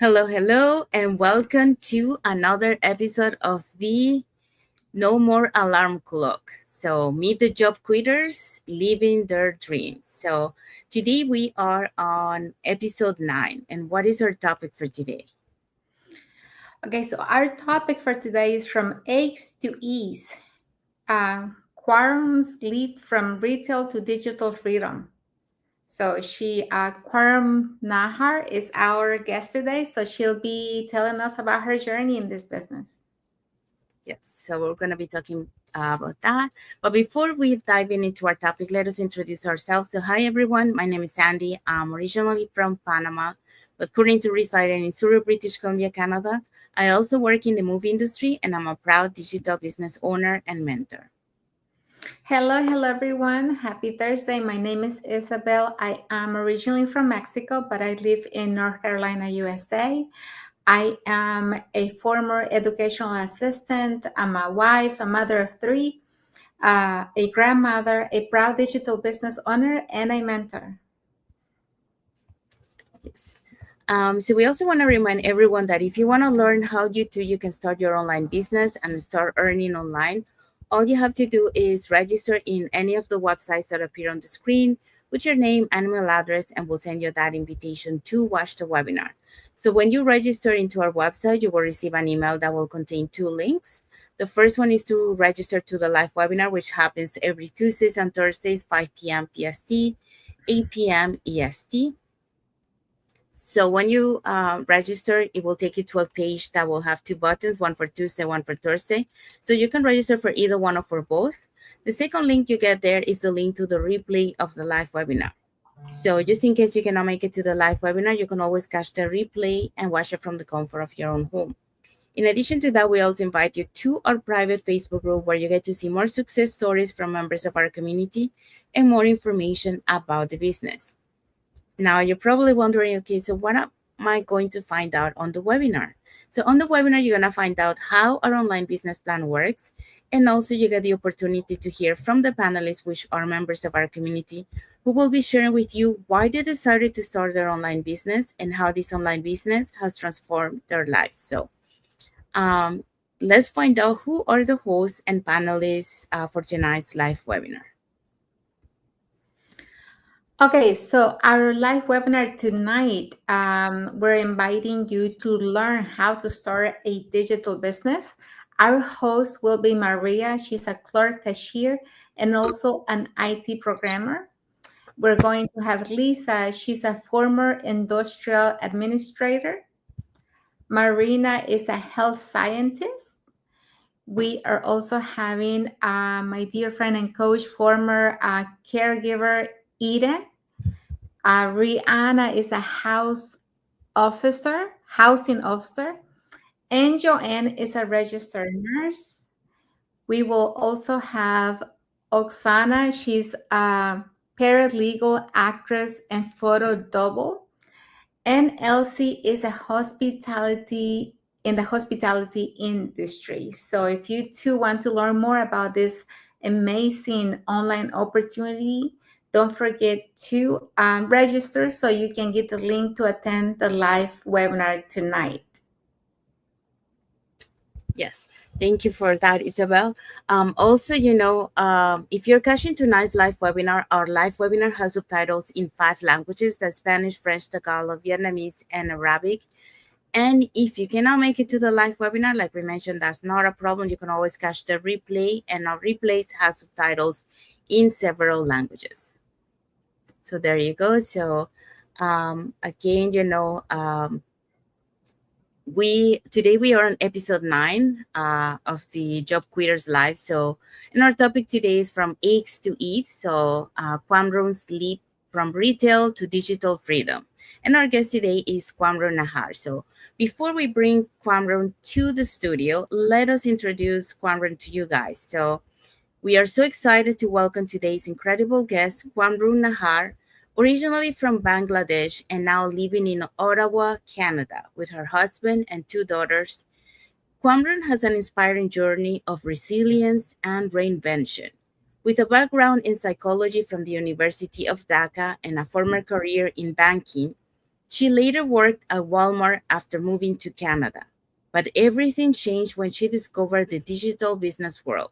Hello, hello, and welcome to another episode of the No More Alarm Clock. So, meet the job quitters living their dreams. So, today we are on episode 9. And what is our topic for today? Okay, so our topic for today is from Aches to Ease. Quorum's leap from retail to digital freedom. Quamrun Nahar is our guest today. So she'll be telling us about her journey in this business. Yes, so we're going to be talking about that. But before we dive into our topic, let us introduce ourselves. So, hi everyone, my name is Sandy. I'm originally from Panama, but currently residing in Surrey, British Columbia, Canada. I also work in the movie industry, and I'm a proud digital business owner and mentor. Hello, everyone. Happy Thursday. My name is Isabel. I am originally from Mexico, but I live in North Carolina, USA. I am a former educational assistant. I'm a wife, a mother of three, a grandmother, a proud digital business owner, and a mentor. Yes. So we also want to remind everyone that if you want to learn how you can start your online business and start earning online, all you have to do is register in any of the websites that appear on the screen with your name and email address, and we'll send you that invitation to watch the webinar. So when you register into our website, you will receive an email that will contain two links. The first one is to register to the live webinar, which happens every Tuesdays and Thursdays, 5 p.m. PST, 8 p.m. EST. So when you register, it will take you to a page that will have two buttons, one for Tuesday, one for Thursday. So you can register for either one or for both. The second link you get there is the link to the replay of the live webinar. So just in case you cannot make it to the live webinar, you can always catch the replay and watch it from the comfort of your own home. In addition to that, we also invite you to our private Facebook group where you get to see more success stories from members of our community and more information about the business. Now you're probably wondering, okay, so what am I going to find out on the webinar? So on the webinar, you're going to find out how our online business plan works. And also you get the opportunity to hear from the panelists, which are members of our community, who will be sharing with you why they decided to start their online business and how this online business has transformed their lives. So um, let's find out who are the hosts and panelists for tonight's live webinar. Okay, so our live webinar tonight, we're inviting you to learn how to start a digital business. Our host will be Maria. She's a clerk cashier and also an IT programmer. We're going to have Lisa. She's a former industrial administrator. Marina is a health scientist. We are also having my dear friend and coach, former caregiver, Eden. Rihanna is a housing officer, and Joanne is a registered nurse. We will also have Oksana. She's a paralegal, actress, and photo double. And Elsie is a hospitality in the hospitality industry. So if you too want to learn more about this amazing online opportunity, don't forget to register so you can get the link to attend the live webinar tonight. Yes, thank you for that, Isabel. Also, if you're catching tonight's live webinar, our live webinar has subtitles in 5 languages: the Spanish, French, Tagalog, Vietnamese, and Arabic. And if you cannot make it to the live webinar, like we mentioned, that's not a problem. You can always catch the replay, and our replays have subtitles in several languages. So there you go. So again, we today we are on episode 9 of the Job Quitters Live. So, and our topic today is from aches to eats. So, Quamrun's leap from retail to digital freedom. And our guest today is Quamrun Nahar. So, before we bring Quamrun to the studio, let us introduce Quamrun to you guys. So, we are so excited to welcome today's incredible guest, Quamrun Nahar, originally from Bangladesh and now living in Ottawa, Canada, with her husband and 2 daughters. Quamrun has an inspiring journey of resilience and reinvention. With a background in psychology from the University of Dhaka and a former career in banking, She later worked at Walmart after moving to Canada, but everything changed when she discovered the digital business world.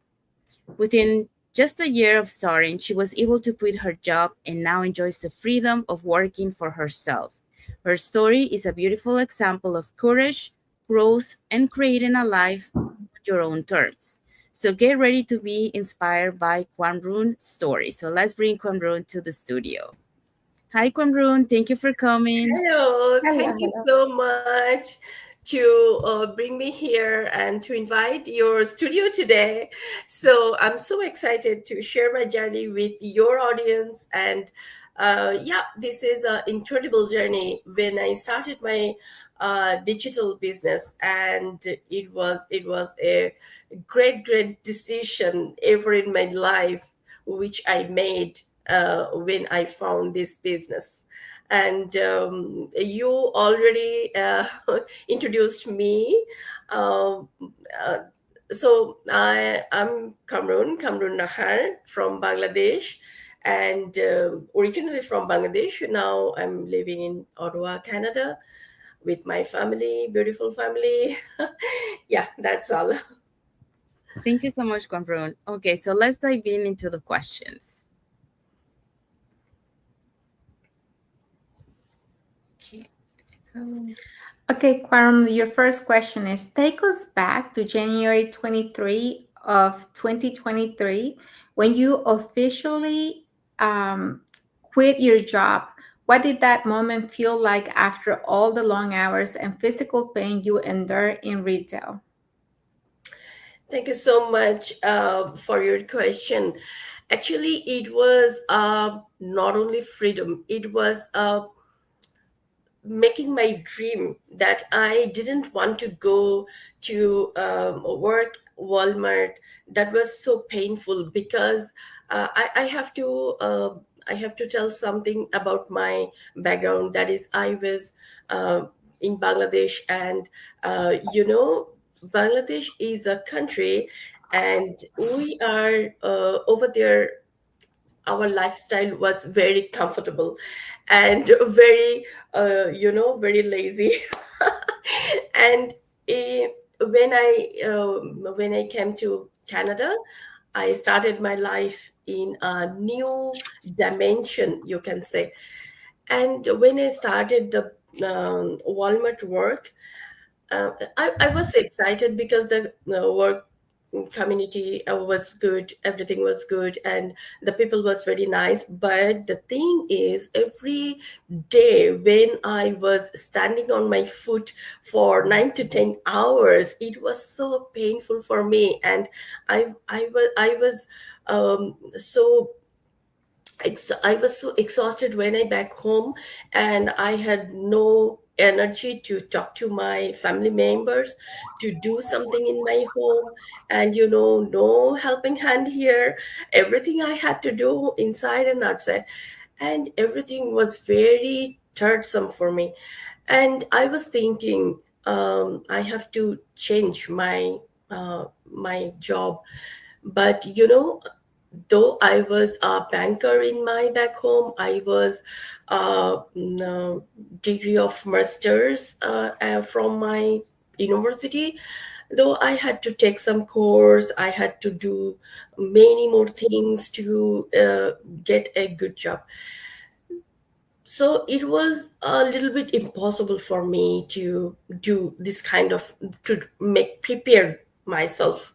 Within just a year of starting, she was able to quit her job and now enjoys the freedom of working for herself. Her story is a beautiful example of courage, growth, and creating a life on your own terms. So get ready to be inspired by Quamrun's story. So let's bring Quamrun to the studio. Hi, Quamrun. Thank you for coming. Hello, Hello, thank you hello. so much to bring me here and to invite your studio today. So I'm so excited to share my journey with your audience. And yeah, this is an incredible journey. When I started my digital business, and it was a great decision ever in my life, which I made when I found this business. And you already introduced me. Um, uh, I'm Quamrun Nahar from Bangladesh, and originally from Bangladesh. Now I'm living in Ottawa, Canada, with my family, beautiful family. Yeah, that's all. Thank you so much, Quamrun. Okay, so let's dive in into the questions. Okay, go. Okay, Quarum, your first question is take us back to January 23 of 2023 when you officially quit your job. What did that moment feel like after all the long hours and physical pain you endured in retail? Thank you so much for your question. Actually, it was not only freedom, it was making my dream that I didn't want to go to work Walmart. That was so painful because I have to. I have to tell something about my background. That is, I was uh, in Bangladesh, and Bangladesh is a country, and we are over there. Our lifestyle was very comfortable and very very lazy. And eh, when I came to Canada, I started my life in a new dimension, you can say. And when I started the Walmart work, I was excited because the work community was good, everything was good, and the people was very nice. But the thing is, every day when I was standing on my foot for 9 to 10 hours, it was so painful for me. And I was so I was so exhausted when I back home, and I had no energy to talk to my family members, to do something in my home, and no helping hand here. Everything I had to do inside and outside, and everything was very tiresome for me. And I was thinking, I have to change my job. But though I was a banker in my back home, I was degree of masters from my university. Though I had to take some course, I had to do many more things to get a good job. So it was a little bit impossible for me to do this kind of, to make prepare myself.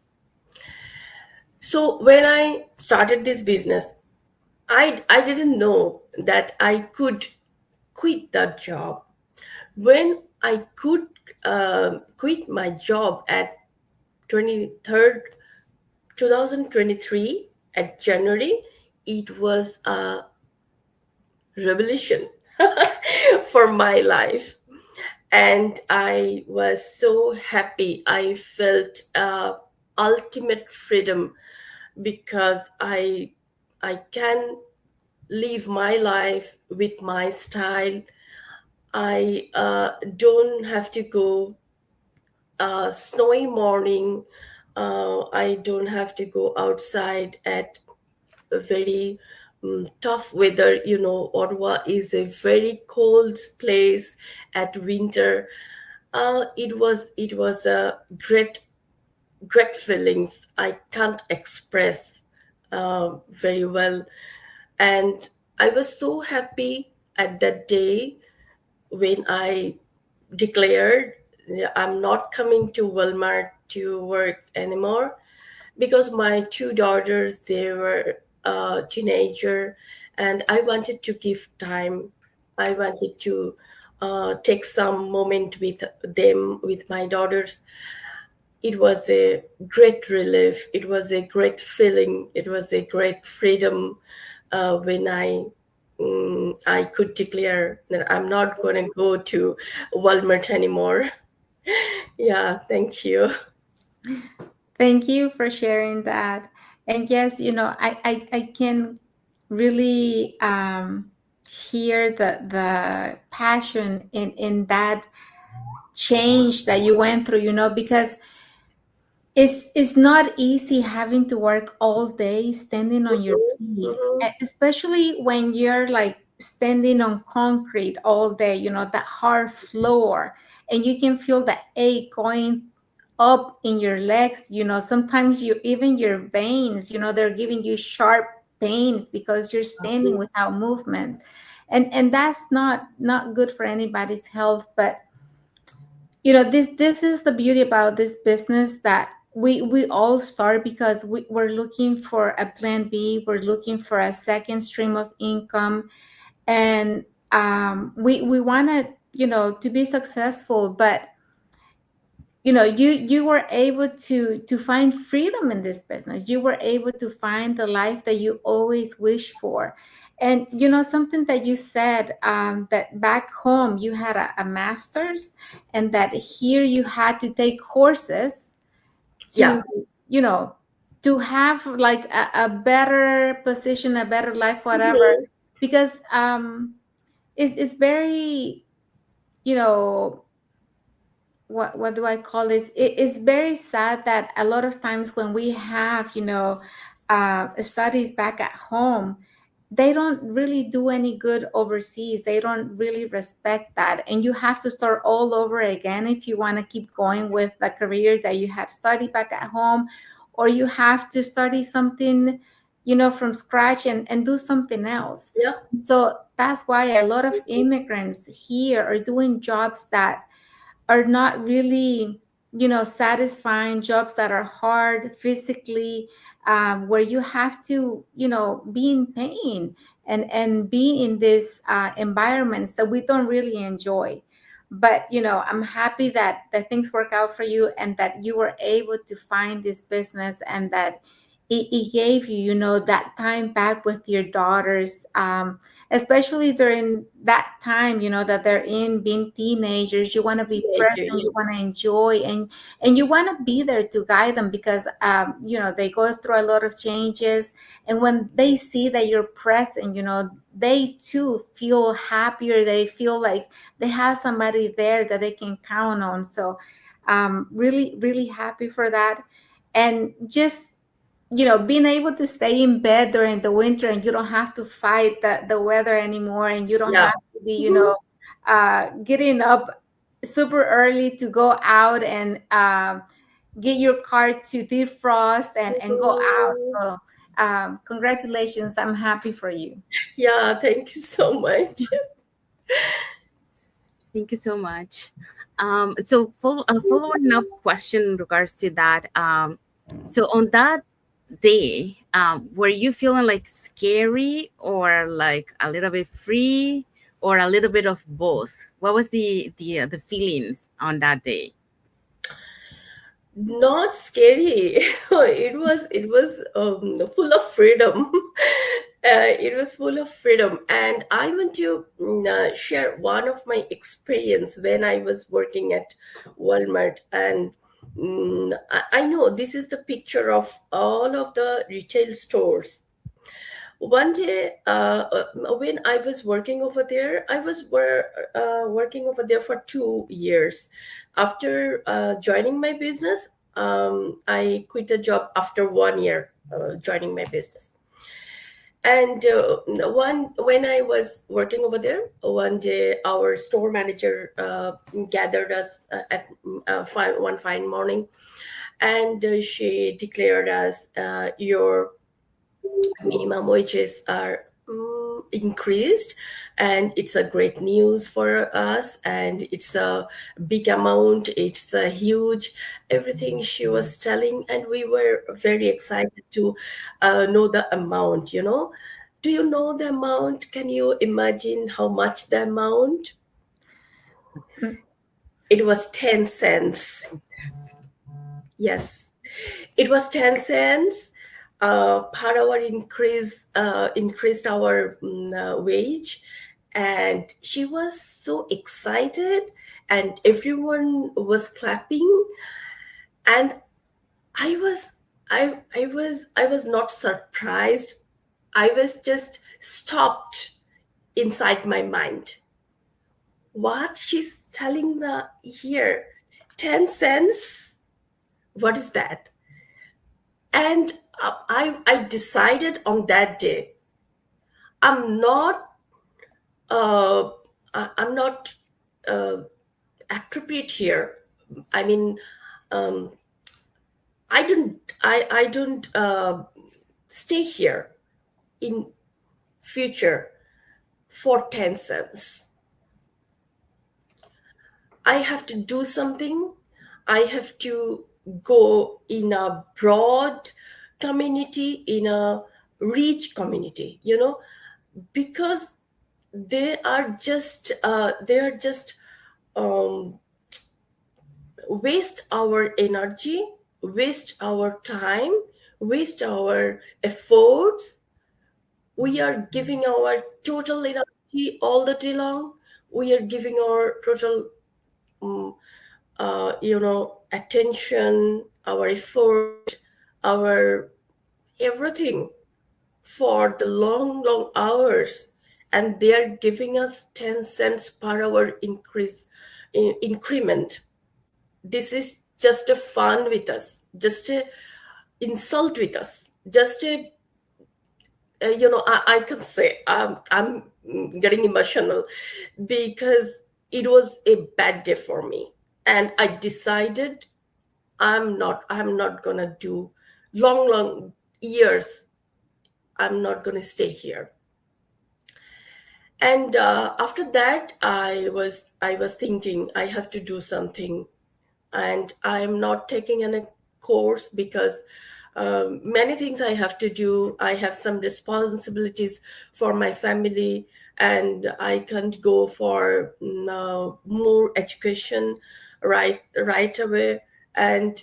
So when I started this business, I didn't know that I could quit that job. When I could quit my job at 23rd 2023 at January, it was a revolution for my life. And I was so happy. I felt ultimate freedom because I can live my life with my style. I don't have to go snowy morning. I don't have to go outside at a very tough weather. Ottawa is a very cold place at winter. It was a great feelings I can't express very well. And I was so happy at that day when I declared, "Yeah, I'm not coming to Walmart to work anymore," because my two daughters, they were teenager, and I wanted to give time. I wanted to take some moment with them, with my daughters. It was a great relief. It was a great feeling. It was a great freedom when I could declare that I'm not going to go to Walmart anymore. Yeah, thank you. Thank you for sharing that. And yes, I can really hear the passion in that change that you went through, because it's not easy having to work all day standing on your feet, Mhm. especially when you're like standing on concrete all day, that hard floor, and you can feel the ache going up in your legs. Sometimes even your veins, they're giving you sharp pains because you're standing without movement, and that's not good for anybody's health. But this is the beauty about this business, that we all start because we're looking for a plan B. We're looking for a second stream of income, and we want to be successful. But you were able to find freedom in this business. You were able to find the life that you always wish for. And something that you said, that back home you had a master's, and that here you had to take courses Yeah. to you know to have like a better position, a better life, whatever. Mhm. Because it's very, you know what do I call this? It's very sad that a lot of times when we have, studies back at home, they don't really do any good overseas. They don't really respect that. And you have to start all over again if you want to keep going with the career that you had studied back at home, or you have to study something, from scratch, and do something else. Yeah. So that's why a lot of immigrants here are doing jobs that are not really, satisfying, jobs that are hard physically, where you have to, be in pain, and be in these environments that we don't really enjoy. But I'm happy that things work out for you, and that you were able to find this business, and that it gave you, that time back with your daughters, especially during that time, that they're in being teenagers. You want to be Teenager, present, you want to enjoy, and you want to be there to guide them, because they go through a lot of changes. And when they see that you're present, they too feel happier. They feel like they have somebody there that they can count on. So really, really happy for that. And just being able to stay in bed during the winter, and you don't have to fight the weather anymore, and you don't yeah. have to be, Mhm. getting up super early to go out and get your car to defrost and go out. Mhm. So congratulations. I'm happy for you. Yeah, thank you so much. Thank you so much. So, following up question in regards to that. So on that day, were you feeling like scary, or like a little bit free, or a little bit of both? What was the feelings on that day? Not scary. It was full of freedom. It was full of freedom, and I want to share one of my experience when I was working at Walmart. And I know this is the picture of all of the retail stores. One day, when I was working over there, I was working over there for 2 years. After joining my business, I quit the job after 1 year joining my business. And one when I was working over there, one day our store manager gathered us at one fine morning, and she declared us, your minimum wages are increased, and it's a great news for us, and it's a big amount, it's a huge everything she was telling, and we were very excited to know the amount. Do you know the amount? Can you imagine how much the amount? Mm, It was 10 cents. Yes, it was 10 cents. Per hour increased our wage, and she was so excited, and everyone was clapping, and I was not surprised. I was just stopped inside my mind. What she's telling here, 10 cents? What is that? And I decided on that day, I'm not uh, I'm not uh, appropriate here. I mean, um, I don't stay here in future for 10 cents. I have to do something. I have to go in a broad community, in a rich community, because they are just um, waste our energy, waste our time, waste our efforts. We are giving our total energy all the day long. We are giving our total um, attention, our effort, our everything for the long, long hours, and they are giving us 10 cents per hour increment. This is just a fun with us, just a insult with us, just a I can say I'm getting emotional because it was a bad day for me, and I decided I'm not gonna do long, long years. I'm not gonna stay here. And after that, I was thinking I have to do something, and I'm not taking any course because many things I have to do. I have some responsibilities for my family, and I can't go for more education right away. And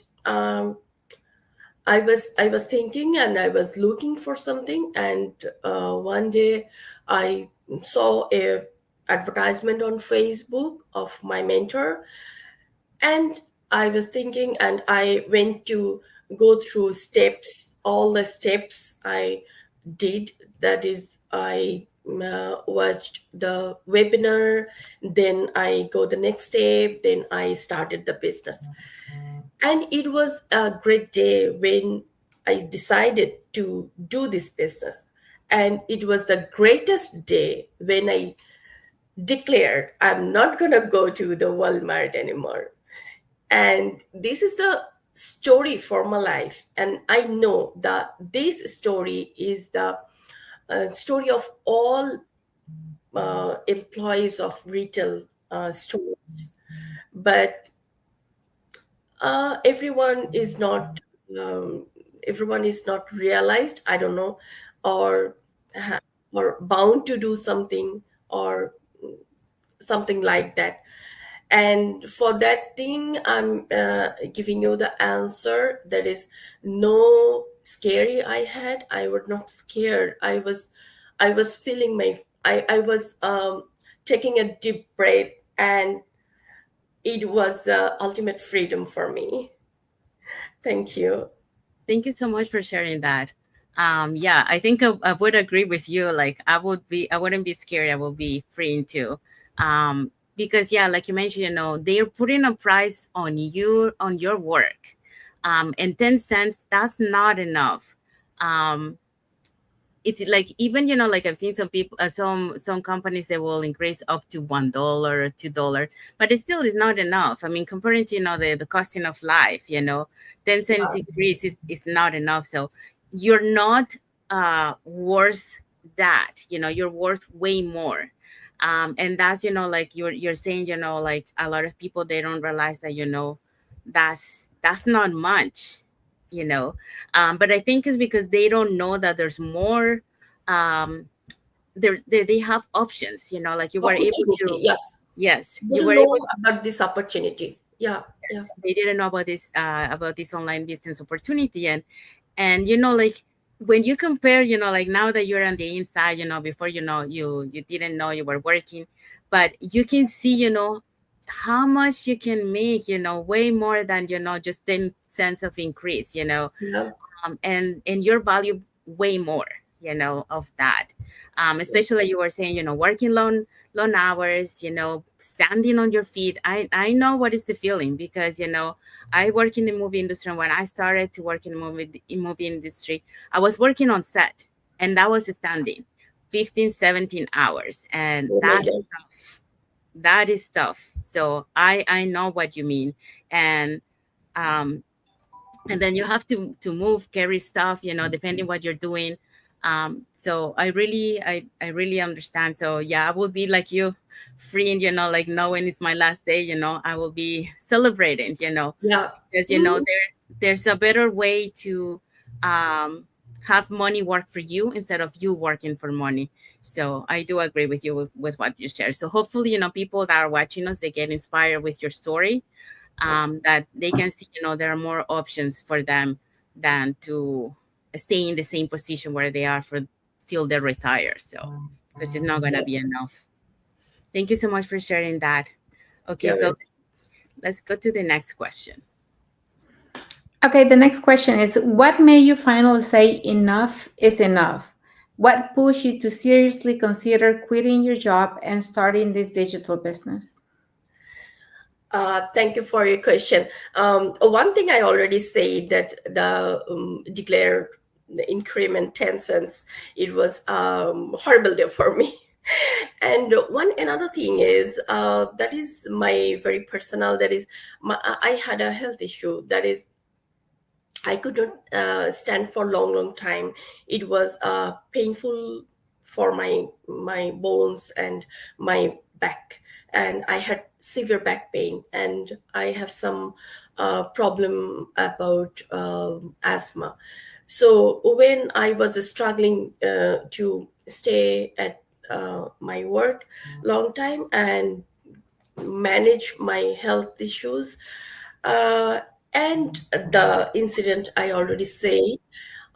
I was thinking, and I was looking for something, and one day I saw a advertisement on Facebook of my mentor, and I was thinking, and I went to go through steps, all the steps I did. That is, I watched the webinar, then I go the next step, then I started the business. And it was a great day when I decided to do this business. And it was the greatest day when I declared I'm not going to go to the Walmart anymore. And this is the story for my life. And I know that this story is the story of all employees of retail stores. But everyone is not um, everyone is not realized, I don't know, or or bound to do something, or something like that. And for that thing, I'm giving you the answer. That is, no scary I was not scared. I was feeling I was taking a deep breath, and it was ultimate freedom for me. Thank you. Thank you so much for sharing that. Yeah, I think I would agree with you. Like I wouldn't be scared. I will be free too. Because yeah, like you mentioned, they're putting a price on you, on your work. And 10 cents, that's not enough. Um, it's like, even, like I've seen some people, some companies, they will increase up to $1 or $2, but it still is not enough. I mean, comparing to, the costing of life, 10 cents Yeah, increase is not enough. So you're not worth that. You're worth way more. And that's, like you're saying, like a lot of people, they don't realize that, that's not much, you know but I think it's because they don't know that there's more. um they have options, like you were able opportunity. to. Yeah, Yes, they you don't were know able to. about this opportunity. Yeah, yeah, Yes, they didn't know about this online business opportunity. And like, when you compare, like, now that you're on the inside, before, you didn't know you were working, but you can see, how much you can make, way more than, just 10 cents of increase, yeah. and your value way more, of that. Especially, like you were saying, working long hours, standing on your feet. I know what is the feeling, because, I work in the movie industry, and when I started to work in the movie industry, I was working on set, and that was standing 15, 17 hours, and Oh my that's God. tough. That is tough. So I know what you mean. And um and then you have to move, carry stuff, depending what you're doing. So I really understand. So yeah, I will be like you, freeing, like knowing it's my last day, I will be celebrating, Yeah. because, Mhm. there's a better way to um have money work for you instead of you working for money. So I do agree with you with what you share. So hopefully, people that are watching us, they get inspired with your story, that they can see, there are more options for them than to stay in the same position where they are for till they retire. So, because it's not going to Yeah. be enough. Thank you so much for sharing that. Okay, Yeah. so let's go to the next question. Okay, the next question is, what made you finally say enough is enough? What pushed you to seriously consider quitting your job and starting this digital business? Thank you for your question. One thing I already said, that the declared the increment 10 cents, it was horrible day for me. And one another thing is, that is my very personal, that is, I had a health issue, that is, I could not stand for long, long time. It was painful for my bones and my back, and I had severe back pain, and I have some problem about asthma. So when I was struggling to stay at my work long time and manage my health issues, uh, and the incident I already say,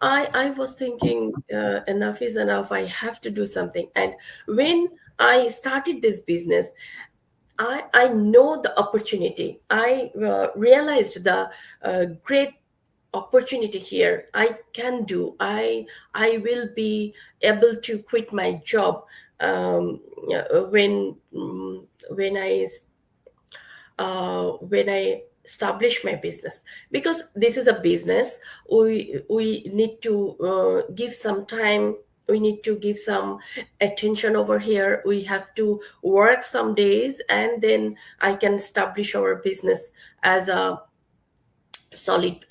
I was thinking, enough is enough. I have to do something. And when I started this business, I know the opportunity. I realized the great opportunity here. I can do. I will be able to quit my job yeah, when I establish my business, because this is a business. We need to give some time. We need to give some attention over here. We have to work some days, and then I can establish our business as a solid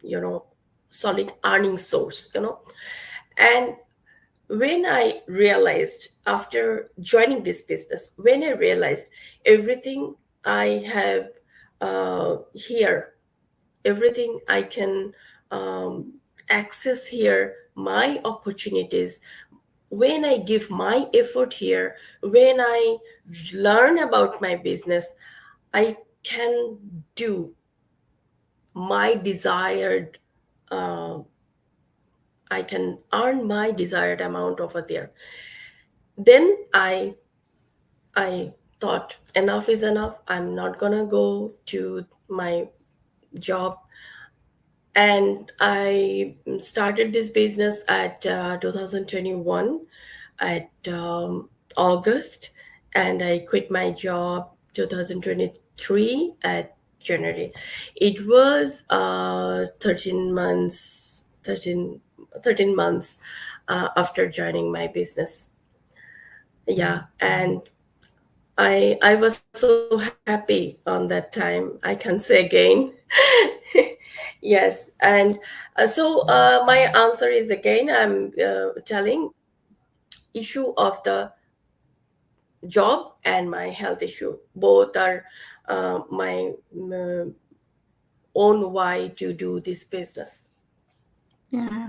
you know solid earning source. And when I realized, after joining this business, when I realized everything I have here, everything I can access here, my opportunities, when I give my effort here, when I learn about my business, I can do my desired, uh, I can earn my desired amount over there. Then I thought, enough is enough. I'm not gonna go to my job. And I started this business at 2021 at August, and I quit my job 2023 at January. It was 13 months. 13, 13 months after joining my business. Yeah, and I was so happy on that time. I can say again. Yes, and my answer is again, I'm telling issue of the job and my health issue. Both are my own why to do this business. Yeah.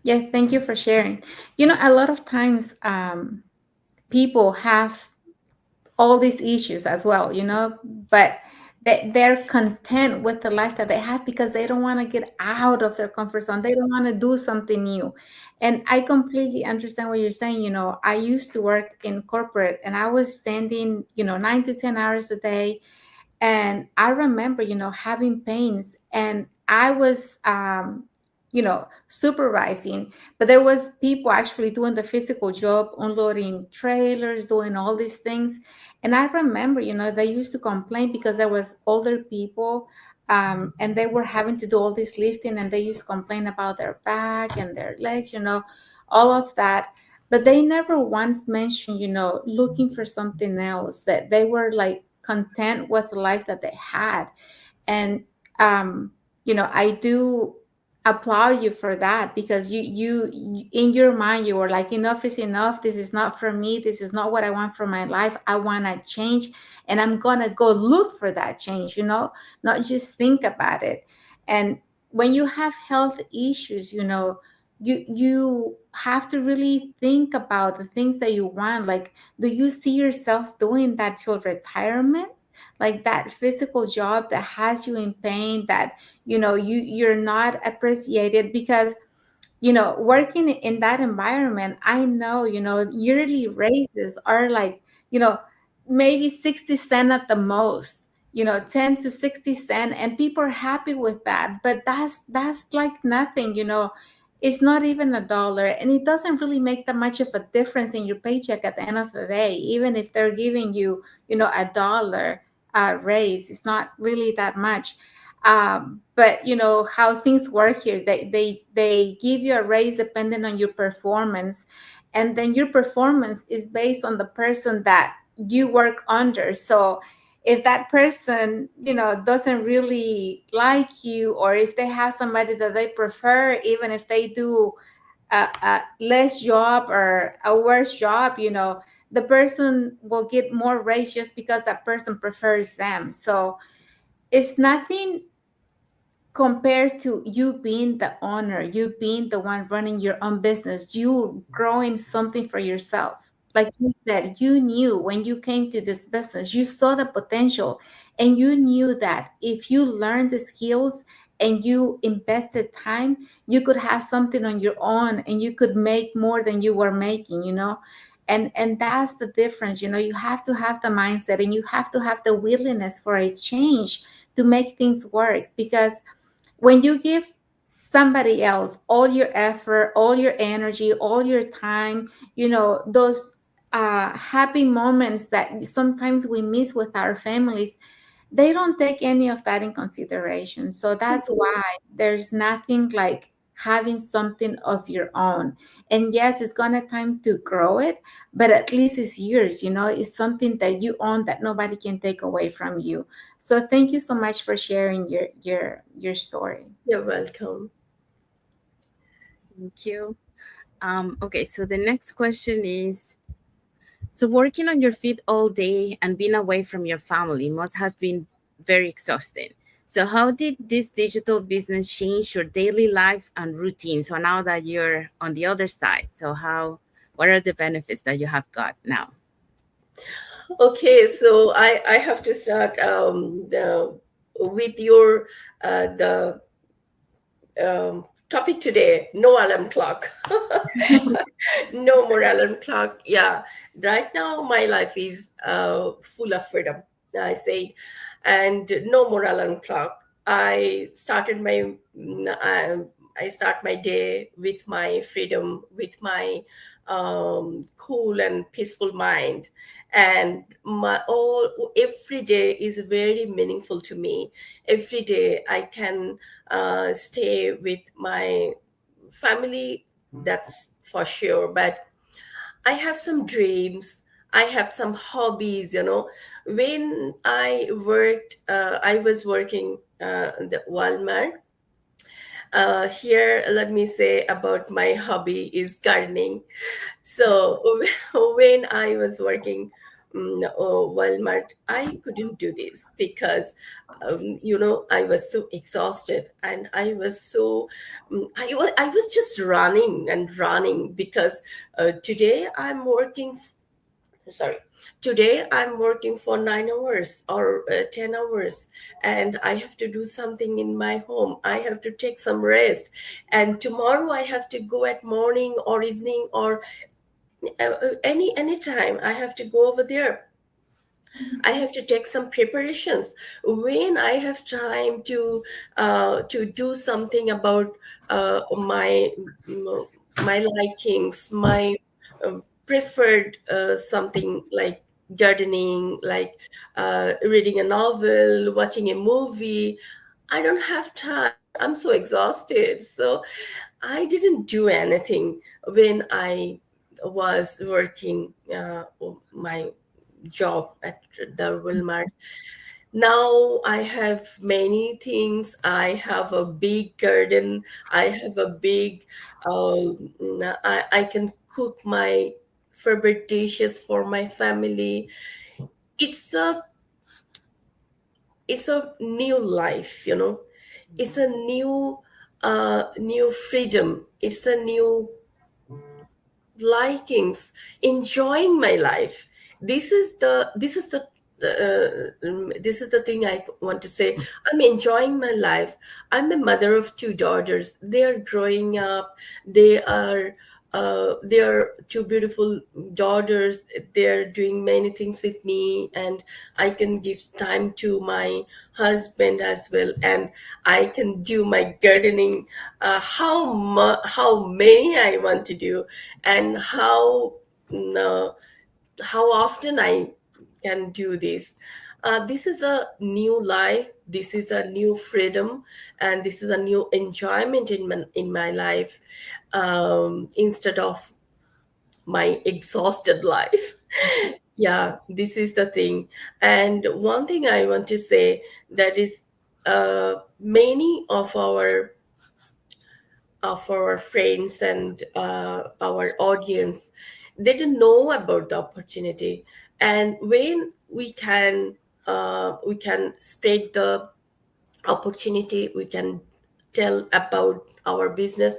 Yeah, thank you for sharing. You know, a lot of times people have all these issues as well, you know, but they're content with the life that they have because they don't want to get out of their comfort zone. They don't want to do something new. And I completely understand what you're saying. You know, I used to work in corporate and I was standing, 9 to 10 hours a day, and I remember, having pains, and I was supervising, but there was people actually doing the physical job, unloading trailers, doing all these things. And I remember, they used to complain because there was older people, and they were having to do all this lifting, and they used to complain about their back and their legs, all of that. But they never once mentioned, looking for something else, that they were like content with the life that they had. And I do applaud you for that, because in your mind you were like, enough is enough, this is not for me, this is not what I want for my life, I want to change, and I'm gonna go look for that change, not just think about it. And when you have health issues, you have to really think about the things that you want. Like, do you see yourself doing that till retirement? Like that physical job that has you in pain, that you're not appreciated, because working in that environment, I know, yearly raises are like, maybe 60 cent at the most, 10 to 60 cent, and people are happy with that. But that's like nothing, it's not even a dollar, and it doesn't really make that much of a difference in your paycheck at the end of the day. Even if they're giving you, a dollar raise, it's not really that much. But how things work here, they give you a raise depending on your performance, and then your performance is based on the person that you work under. So if that person doesn't really like you, or if they have somebody that they prefer, even if they do a less job or a worse job, the person will get more raise just because that person prefers them. So it's nothing compared to you being the owner, you being the one running your own business, you growing something for yourself. Like you said, you knew when you came to this business, you saw the potential, and you knew that if you learned the skills and you invested time, you could have something on your own, and you could make more than you were making, and that's the difference. You have to have the mindset, and you have to have the willingness for a change to make things work. Because when you give somebody else all your effort, all your energy, all your time, those happy moments that sometimes we miss with our families, they don't take any of that in consideration. So that's why there's nothing like having something of your own. And yes, it's gonna time to grow it, but at least it's yours. It's something that you own, that nobody can take away from you. So thank you so much for sharing your story. You're welcome. Thank you. Okay, so the next question is, so working on your feet all day and being away from your family must have been very exhausting. So how did this digital business change your daily life and routine? So now that you're on the other side, so what are the benefits that you have got now? Okay, so I have to start with your the topic today. No alarm clock. No more alarm clock. Yeah, right now my life is full of freedom, I say, and no more alarm clock. I started my I start my day with my freedom, with my cool and peaceful mind, and my all every day is very meaningful to me. Every day I can stay with my family, that's for sure, but I have some dreams. I have some hobbies, you know. When I was working in the Walmart. Here, let me say about my hobby is gardening. So when I was working Walmart, I couldn't do this because, I was so exhausted, and I was so, I was just running and running because today I'm working sorry today I'm working for 9 hours or 10 hours, and I have to do something in my home. I have to take some rest, and tomorrow I have to go at morning or evening or any time I have to go over there. I have to take some preparations. When I have time to do something about my likings, my preferred something like gardening, like reading a novel, watching a movie, I don't have time. I'm so exhausted. So I didn't do anything when I was working my job at the Walmart. Now I have many things. I have a big garden. I have a big. I can cook my favorite dishes for my family. It's a it's a new life, you know. It's a new freedom. It's a new likings, enjoying my life. This is the thing I want to say. I'm enjoying my life. I'm a mother of two daughters. They are growing up. They are two beautiful daughters. They're doing many things with me, and I can give time to my husband as well, and I can do my gardening. How many I want to do, and how often I can do this. This is a new life. This is a new freedom, and this is a new enjoyment in my life, instead of my exhausted life. Yeah, this is the thing. And one thing I want to say, that is, many of our friends and our audience, they didn't know about the opportunity. And when we can spread the opportunity, we can tell about our business.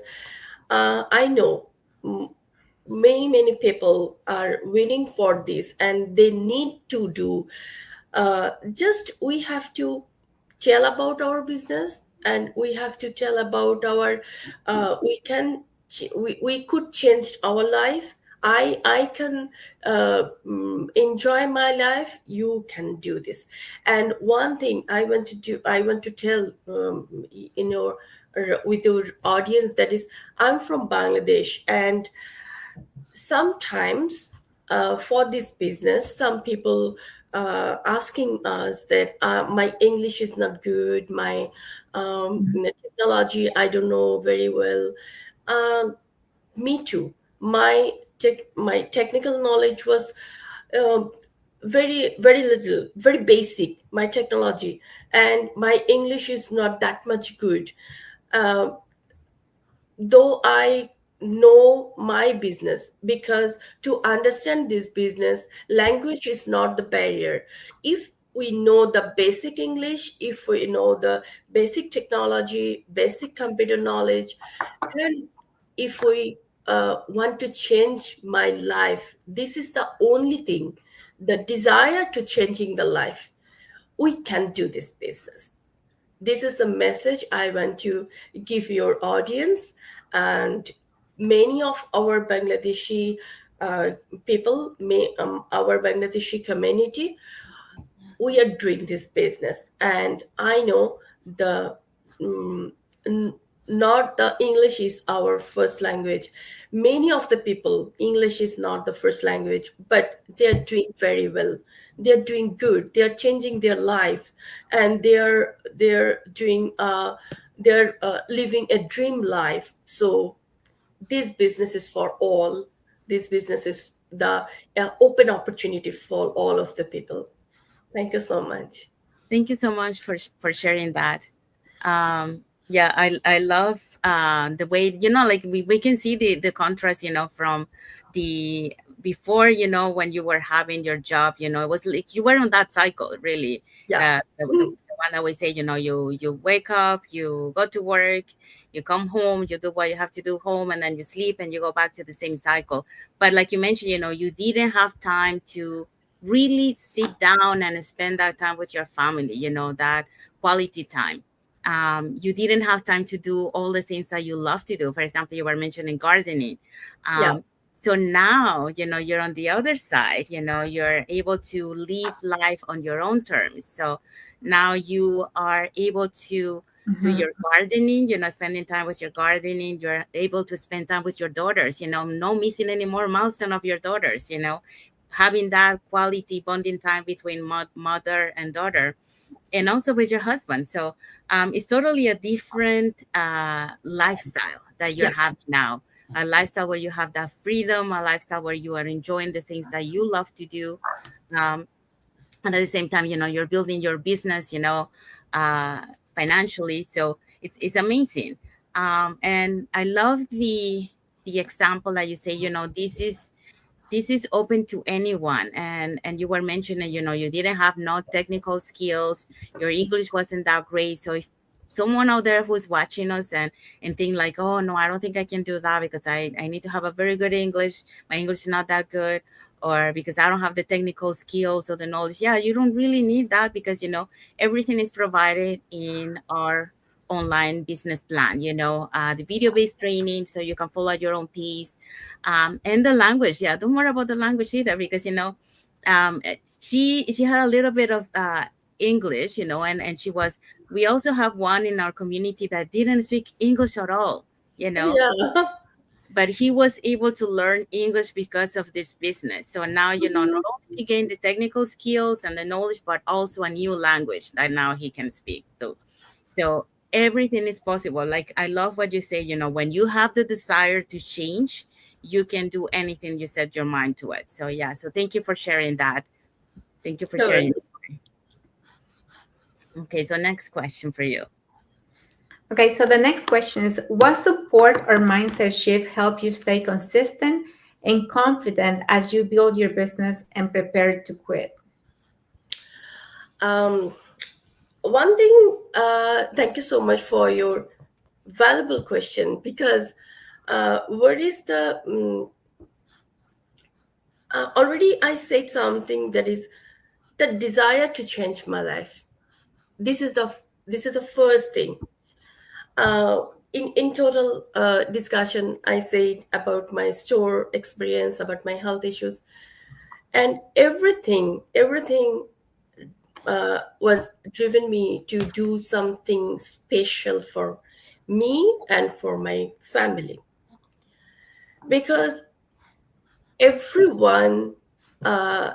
I know, mm, many people are waiting for this, and they need to do. Just we have to tell about our business, and we have to tell about our we could change our life. I can enjoy my life. You can do this. And one thing I want to tell, in your with your audience, that is, I'm from Bangladesh, and sometimes, for this business, some people asking us that, my English is not good, my technology I don't know very well. um, Me too. My technical knowledge was um, very little, very basic, my technology, and my English is not that much good. Uh, though I know my business, because to understand this business, language is not the barrier. If we know the basic English, if we know the basic technology, basic computer knowledge, and if we want to change my life, this is the only thing, the desire to changing the life, we can do this business. This is the message I want to give your audience. And many of our Bangladeshi uh, people, our Bangladeshi community, we are doing this business. And I know the mm, not the English is our first language. Many of the people, English is not the first language, but they're doing very well. They're doing good. They're changing their life, and they're doing they're living a dream life. So this business is for all. This business is the open opportunity for all of the people. Thank you so much. Thank you so much for sharing that. Yeah, I love the way, like we can see the contrast, from the before, when you were having your job, it was like you were on that cycle, really. Yeah. The one that we say, you wake up, you go to work, you come home, you do what you have to do home, and then you sleep and you go back to the same cycle. But like you mentioned, you didn't have time to really sit down and spend that time with your family, that quality time. You didn't have time to do all the things that you love to do. For example, you were mentioning gardening. Yeah. So now, you're on the other side, you're able to live life on your own terms. So now you are able to do Mhm. your gardening, spending time with your gardening. You're able to spend time with your daughters, no missing any more milestone of your daughters, having that quality bonding time between mother and daughter, and also with your husband. So it's totally a different lifestyle that you're Yeah. having now. A lifestyle where you have that freedom, a lifestyle where you are enjoying the things that you love to do. Um, and at the same time, you're building your business, uh, financially. So it's amazing. And I love the example that you say, this is open to anyone. And you were mentioning, you didn't have no technical skills, your English wasn't that great. So if someone out there who's watching us and think like, oh no, I don't think I can do that because I need to have a very good English, my English is not that good, or because I don't have the technical skills or the knowledge, yeah, you don't really need that, because everything is provided in our online business plan, the video based training, so you can follow at your own pace. And the language, yeah, don't worry about the language either, because she had a little bit of English, and she was, we also have one in our community that didn't speak English at all, you know Yeah. but he was able to learn English because of this business. So now, not only he gained the technical skills and the knowledge, but also a new language that now he can speak. So everything is possible. Like, I love what you say, when you have the desire to change, you can do anything you set your mind to it. So yeah, so thank you for sharing that. Thank you for No sharing. worries. Okay, so next question for you. Okay, so the next question is, what support or mindset shift help you stay consistent and confident as you build your business and prepare to quit? Um, One thing, thank you so much for your valuable question, because what is the already I said something, that is the desire to change my life. This is the first thing. In total discussion, I said about my store experience, about my health issues, and everything was driven me to do something special for me and for my family, because everyone uh,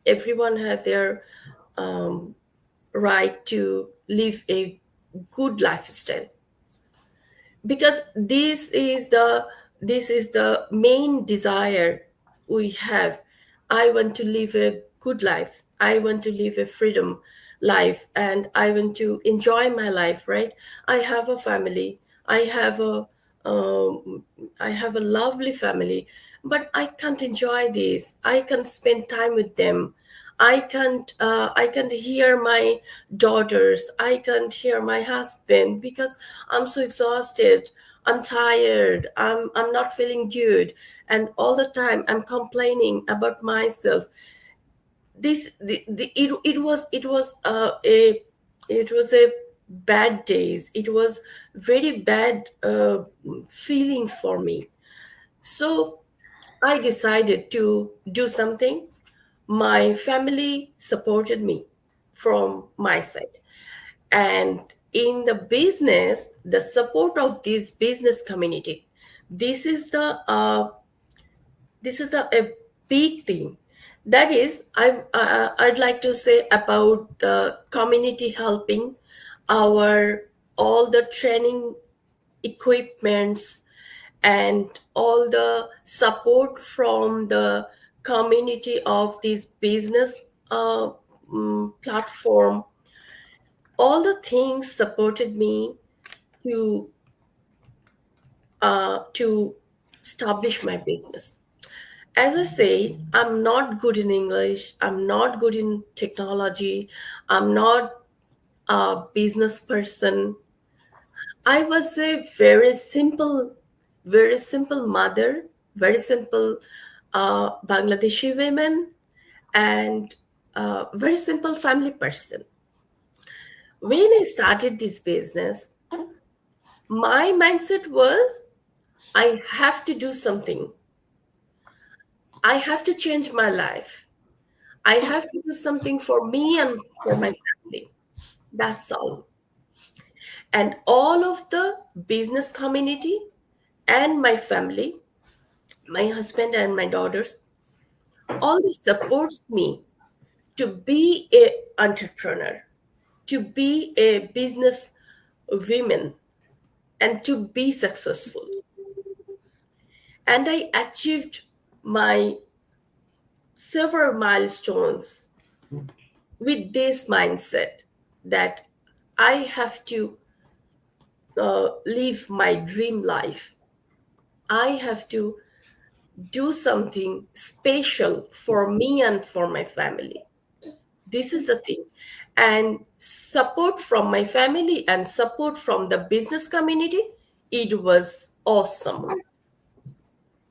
everyone have their um, right to live a good lifestyle, because this is the main desire we have. I want to live a good life, I want to live a freedom life, and I want to enjoy my life, right? I have a family, I have a um, I have a lovely family, but I can't enjoy this, I can't spend time with them, I can't hear my daughters, I can't hear my husband, because I'm so exhausted, I'm tired, I'm not feeling good, and all the time I'm complaining about myself. It was a bad days, it was very bad feelings for me. So I decided to do something. My family supported me from my side, and in the business, the support of this business community, this is the a big thing. That is, I'd like to say about the community helping our all the training equipments and all the support from the community of this business platform. All the things supported me to to establish my business. As I said, I'm not good in English. I'm not good in technology. I'm not a business person. I was a very simple mother, very simple Bangladeshi woman, and very simple family person. When I started this business, my mindset was I have to do something. I have to change my life. I have to do something for me and for my family. That's all. And all of the business community and my family, my husband and my daughters, all this supports me to be a entrepreneur, to be a business woman, and to be successful. And I achieved my several milestones with this mindset that I have to live my dream life. I have to do something special for me and for my family. This is the thing. And support from my family and support from the business community, it was awesome.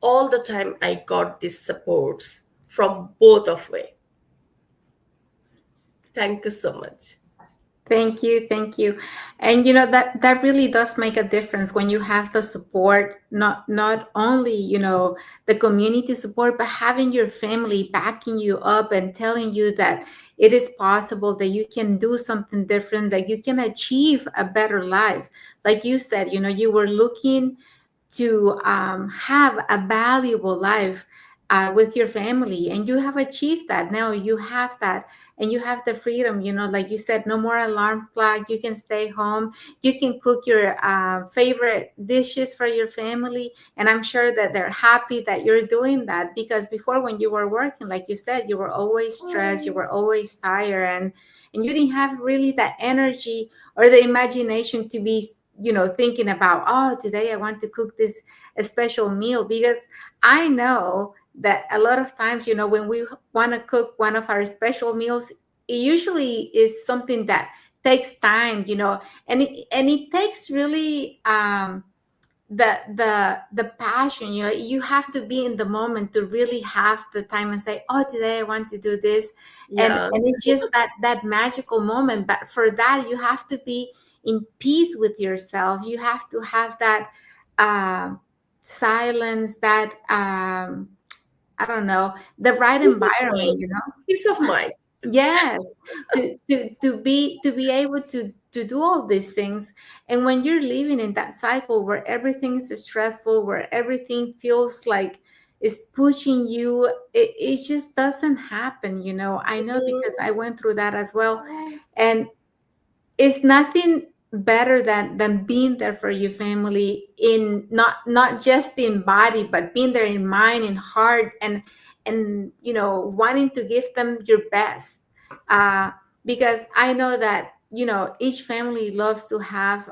All the time I got these supports from both of way. Thank you so much. Thank you, thank you. And that really does make a difference when you have the support, not only, the community support, but having your family backing you up and telling you that it is possible, that you can do something different, that you can achieve a better life. Like you said, you were looking to have a valuable life with your family, and you have achieved that. Now you have that, and you have the freedom, like you said, no more alarm clock. You can stay home, you can cook your favorite dishes for your family, and I'm sure that they're happy that you're doing that, because before, when you were working, like you said, you were always stressed, you were always tired, and you didn't have really that energy or the imagination to be thinking about, oh, today I want to cook this a special meal. Because I know that a lot of times, when we want to cook one of our special meals, it usually is something that takes time, and it takes really the passion. You have to be in the moment to really have the time and say, oh, today I want to do this. and Yeah. and it's just that magical moment. But for that, you have to be in peace with yourself. You have to have that uh, silence, that I don't know, the right Peace of environment, mind. Peace of mind. yes, to be able to do all these things. And when you're living in that cycle where everything is stressful, where everything feels like it's pushing you, it just doesn't happen. I know, because I went through that as well. And it's nothing better than being there for your family, in not just in body, but being there in mind, in heart, and wanting to give them your best. uh because I know that each family loves to have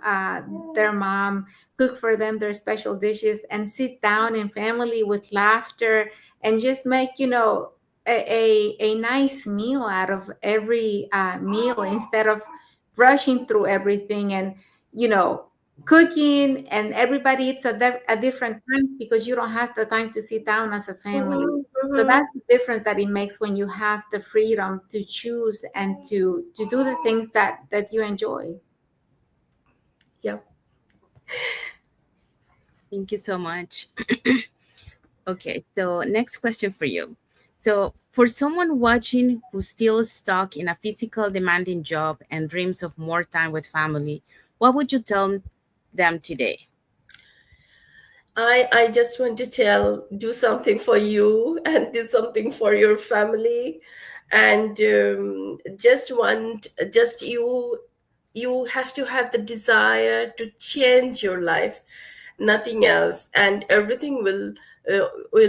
their mom cook for them their special dishes, and sit down in family with laughter, and just make a nice meal out of every meal, instead of rushing through everything, and you know cooking, and everybody eats at a different time, because you don't have the time to sit down as a family. Mhm, So mhm. that's the difference that it makes, when you have the freedom to choose and to do the things that you enjoy. Yep. Thank you so much. Okay, so next question for you. So, for someone watching who's still stuck in a physical demanding job and dreams of more time with family, what would you tell them today? I just want to tell, do something for you and do something for your family, and just you have to have the desire to change your life, nothing else, and everything will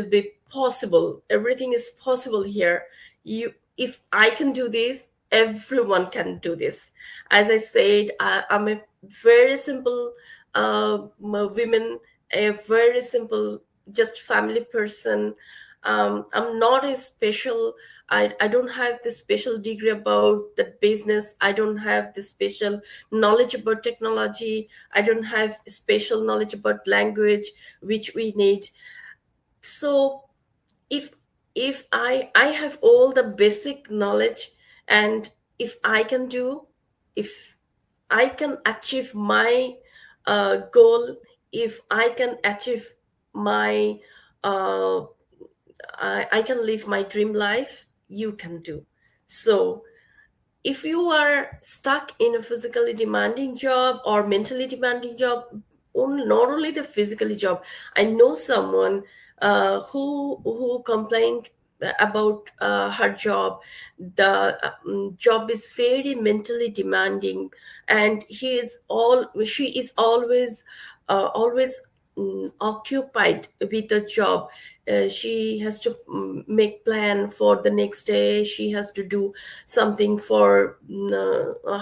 be possible. Everything is possible here. You, if I can do this, everyone can do this. As I said, I'm a very simple women, a very simple, just family person. I'm not a special, I don't have the special degree about the business. I don't have the special knowledge about technology. I don't have special knowledge about language, which we need. So if I have all the basic knowledge, and if I can do, if I can achieve my goal, if I can achieve my uh, I can live my dream life, you can do. So if you are stuck in a physically demanding job or mentally demanding job, not only the physically job, I know someone who complained about her job. The job is very mentally demanding, and she is always occupied with the job. She has to make plan for the next day. She has to do something for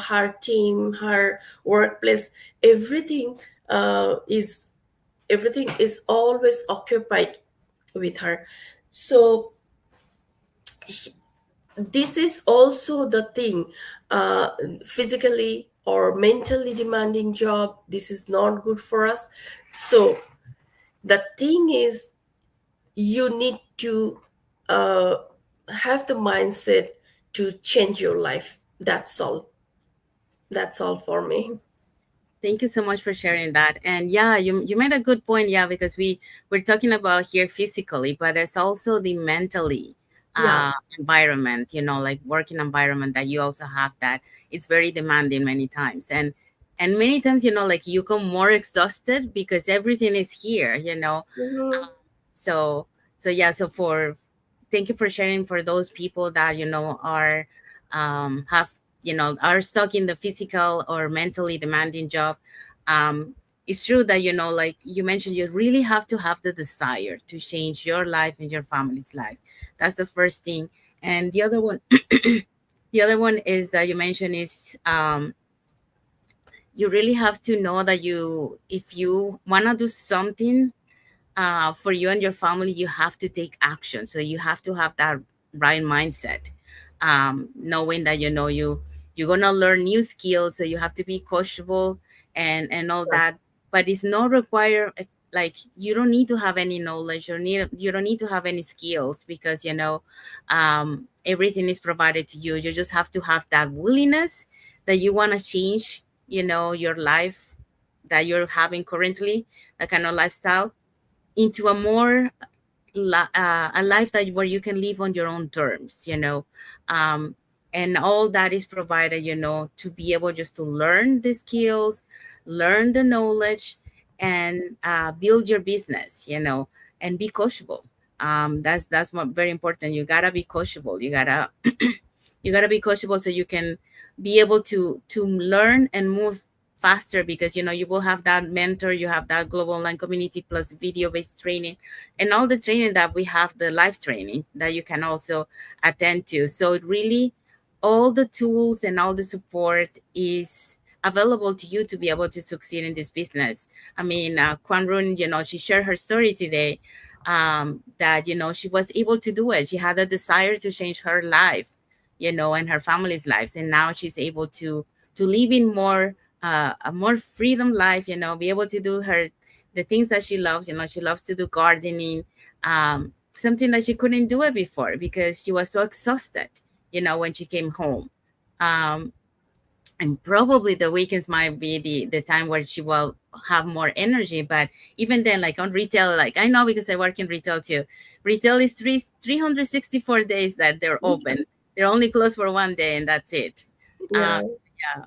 her team, her workplace. Everything is everything is always occupied with her. So this is also the thing, uh, physically or mentally demanding job, this is not good for us. So the thing is, you need to uh, have the mindset to change your life. That's all for me. Thank you so much for sharing that. And yeah, you made a good point. Yeah, because we're talking about here physically, but it's also the mentally Yeah. environment. Like working environment that you also have that it's very demanding many times, and many times like you come more exhausted because everything is here. Mhm. So yeah, so for thank you for sharing for those people that are have are stuck in the physical or mentally demanding job. um it's true that like you mentioned, you really have to have the desire to change your life and your family's life. That's the first thing. And the other one the other one is that you mentioned is you really have to know that if you want to do something for you and your family, you have to take action. So you have to have that right mindset, knowing that you're gonna learn new skills. So you have to be coachable and all that. But it's not require like you don't need to have any knowledge or you don't need to have any skills because everything is provided to you. You just have to have that willingness that you want to change your life that you're having currently, that kind of lifestyle, into a more a life that where you can live on your own terms, um, and all that is provided, to be able just to learn the skills, learn the knowledge, and build your business, and be coachable. That's very important. You gotta be coachable. You gotta be coachable so you can be able to learn and move faster, because you will have that mentor, you have that global online community plus video based training, and all the training that we have, the live training that you can also attend to. So it really, all the tools and all the support is available to you to be able to succeed in this business. I mean, Quamrun, she shared her story today, that she was able to do it. She had a desire to change her life, and her family's lives, and now she's able to live in more a more freedom life, be able to do the things that she loves. She loves to do gardening, something that she couldn't do it before because she was so exhausted when she came home. um, and probably the weekends might be the time where she will have more energy. But even then, like on retail, like I know because I work in retail too, retail is 364 days that they're open. They're only closed for one day and that's it. uh, Yeah. yeah,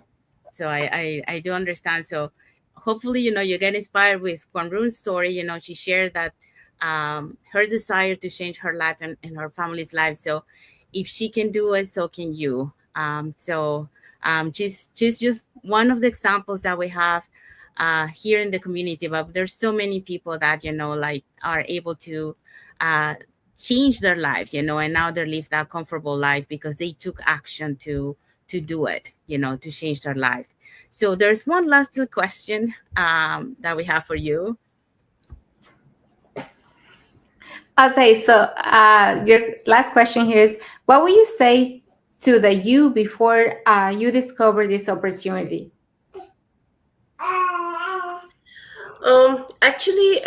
so I do understand. So hopefully, you get inspired with Quamrun's story. She shared that her desire to change her life and her family's life. So if she can do it, so can you. She's just one of the examples that we have here in the community. But there's so many people that like are able to uh, change their lives, and now they live that comfortable life because they took action to do it, to change their life. So there's one last little question that we have for you. Okay, so your last question here is, what would you say to the you before you discover this opportunity? Actually,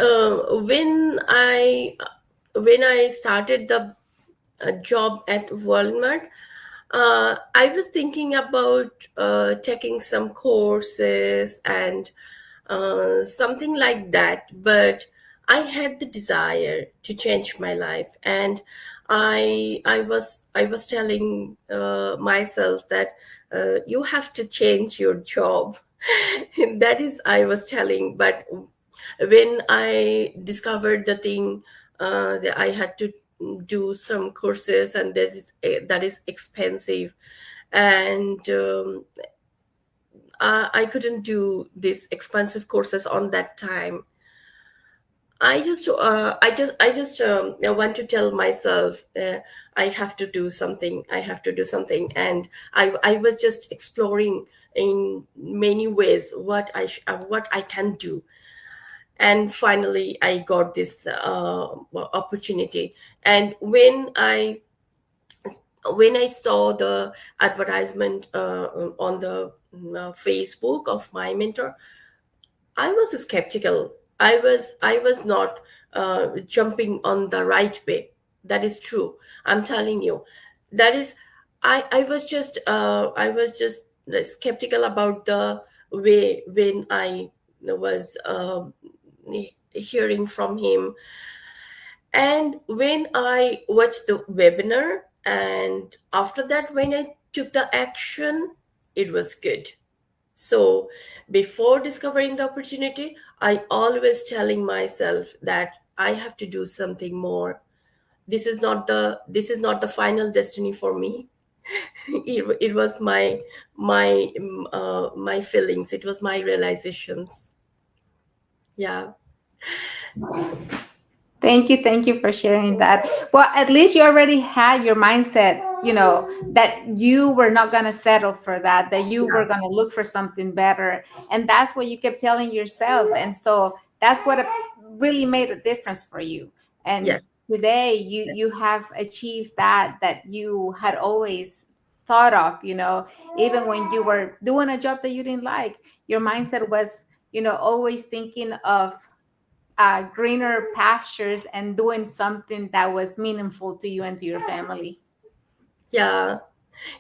when I started the job at Walmart, I was thinking about taking some courses and something like that. But I had the desire to change my life, and I was telling myself that you have to change your job. That is, I was telling. But when I discovered the thing, that I had to do some courses, and that is expensive, and I couldn't do these expensive courses on that time. I want to tell myself, I have to do something. I have to do something, and I was just exploring in many ways what I can do. And finally I got this opportunity. And when I saw the advertisement on the Facebook of my mentor, I was skeptical. I was not jumping on the right way. That is true. I'm telling you. That is, I was just skeptical about the way when I was hearing from him. And when I watched the webinar, and after that, when I took the action, it was good. So before discovering the opportunity, I always telling myself that I have to do something more. This is not the final destiny for me. It was my feelings. It was my realizations. Yeah. Thank you for sharing that. Well, at least you already had your mindset, that you were not going to settle for that you were Yeah. going to look for something better. And that's what you kept telling yourself. And so that's what really made a difference for you. And Yes. today you Yes. have achieved that you had always thought of, even when you were doing a job that you didn't like, your mindset was, always thinking of greener pastures and doing something that was meaningful to you and to your family. Yeah.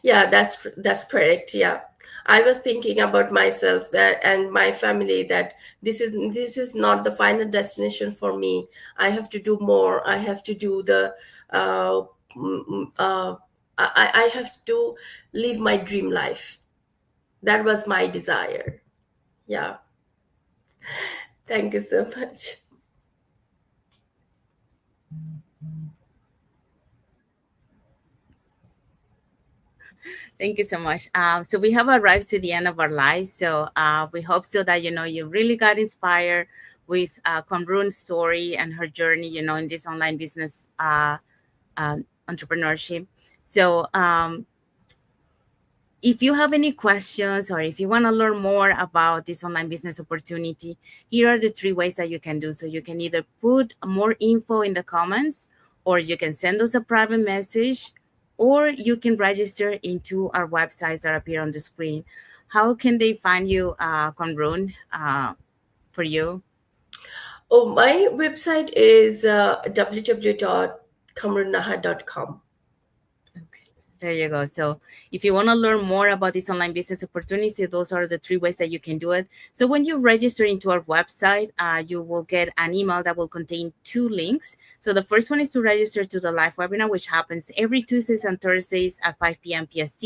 Yeah, that's correct. Yeah. I was thinking about myself that and my family, that this is not the final destination for me. I have to do more. I have to do the uh, mm, mm, uh I have to live my dream life. That was my desire. Yeah. Thank you so much. Thank you so much. So we have arrived to the end of our lives. So we hope so that you really got inspired with Quamrun's story and her journey, in this online business uh, entrepreneurship. So if you have any questions or if you want to learn more about this online business opportunity, here are the three ways that you can do. So you can either put more info in the comments, or you can send us a private message, or you can register into our websites that appear on the screen. How can they find you, Conrun, for you? Oh, my website is www.quamrunnahar.com. Okay. There you go. So if you want to learn more about this online business opportunity, those are the three ways that you can do it. So when you register into our website, you will get an email that will contain two links. So the first one is to register to the live webinar, which happens every Tuesdays and Thursdays at 5 p.m. PST,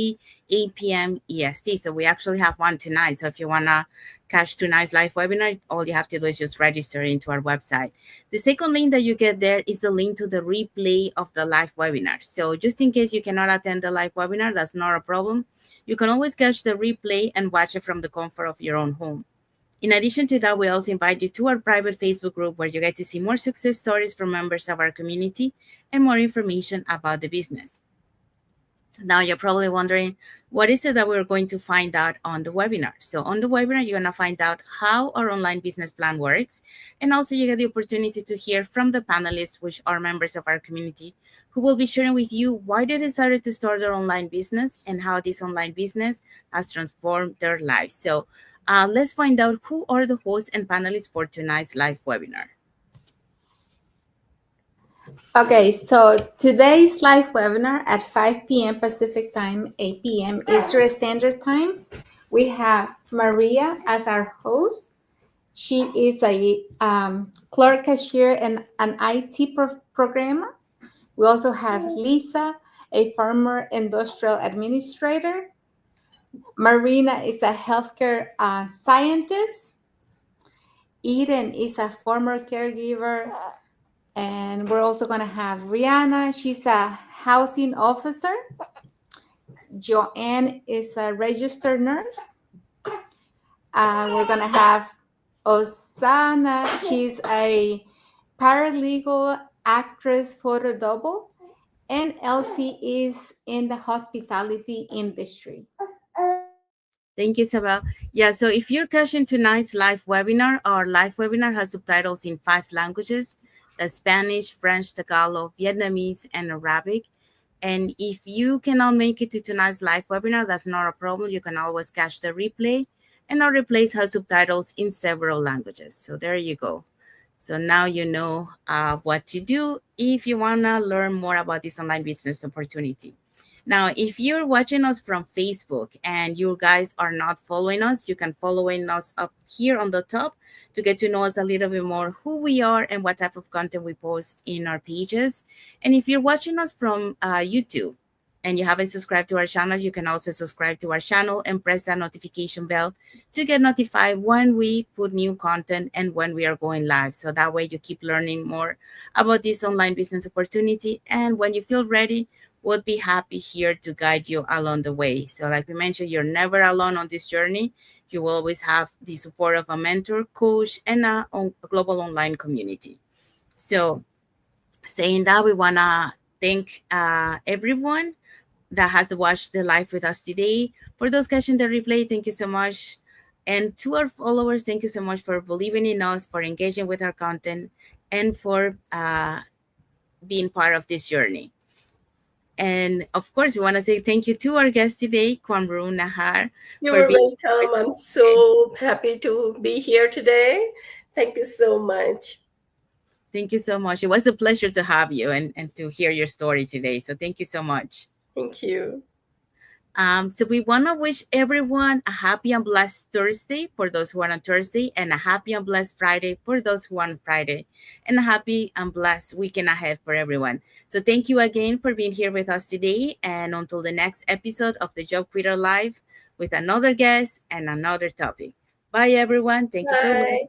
8 p.m. EST. So we actually have one tonight. So if you want to catch tonight's live webinar, all you have to do is just register into our website. The second link that you get there is the link to the replay of the live webinar. So just in case you cannot attend the live webinar, that's not a problem. You can always catch the replay and watch it from the comfort of your own home. In addition to that, we also invite you to our private Facebook group where you get to see more success stories from members of our community and more information about the business. Now you're probably wondering, what is it that we're going to find out on the webinar? So on the webinar, you're going to find out how our online business plan works. And also you get the opportunity to hear from the panelists, which are members of our community, who will be sharing with you why they decided to start their online business and how this online business has transformed their lives. So let's find out who are the hosts and panelists for tonight's live webinar. Okay, so today's live webinar at 5 p.m. Pacific Time, 8 p.m. Eastern Standard Time. We have Maria as our host. She is a clerk cashier and an IT programmer. We also have Lisa, a former industrial administrator. Marina is a healthcare scientist. Eden is a former caregiver. And we're also going to have Rihanna. She's a housing officer. Joanne is a registered nurse. We're going to have Osana. She's a paralegal, actress, photo double. And Elsie is in the hospitality industry. Thank you, Isabel. Yeah, so if you're catching tonight's live webinar, our live webinar has subtitles in 5 languages: the Spanish, French, Tagalog, Vietnamese, and Arabic. And if you cannot make it to tonight's live webinar, that's not a problem. You can always catch the replay. And our replays have subtitles in several languages. So there you go. So now you know what to do if you want to learn more about this online business opportunity. Now, if you're watching us from Facebook and you guys are not following us, you can follow us up here on the top to get to know us a little bit more, who we are and what type of content we post in our pages. And if you're watching us from YouTube and you haven't subscribed to our channel, you can also subscribe to our channel and press that notification bell to get notified when we put new content and when we are going live. So that way you keep learning more about this online business opportunity. And when you feel ready, would be happy here to guide you along the way. So like we mentioned, you're never alone on this journey. You will always have the support of a mentor, coach, and a global online community. So saying that, we want to thank everyone that has watched the live with us today. For those catching the replay, thank you so much. And to our followers, thank you so much for believing in us, for engaging with our content, and for being part of this journey. And of course, we want to say thank you to our guest today, Quamrun Nahar. You're welcome. I'm so happy to be here today. Thank you so much. Thank you so much. It was a pleasure to have you and to hear your story today. So thank you so much. Thank you. So we want to wish everyone a happy and blessed Thursday for those who are on Thursday, and a happy and blessed Friday for those who are on Friday, and a happy and blessed weekend ahead for everyone. So thank you again for being here with us today, and until the next episode of the Job Quitter Live with another guest and another topic. Bye, everyone. Thank you for watching.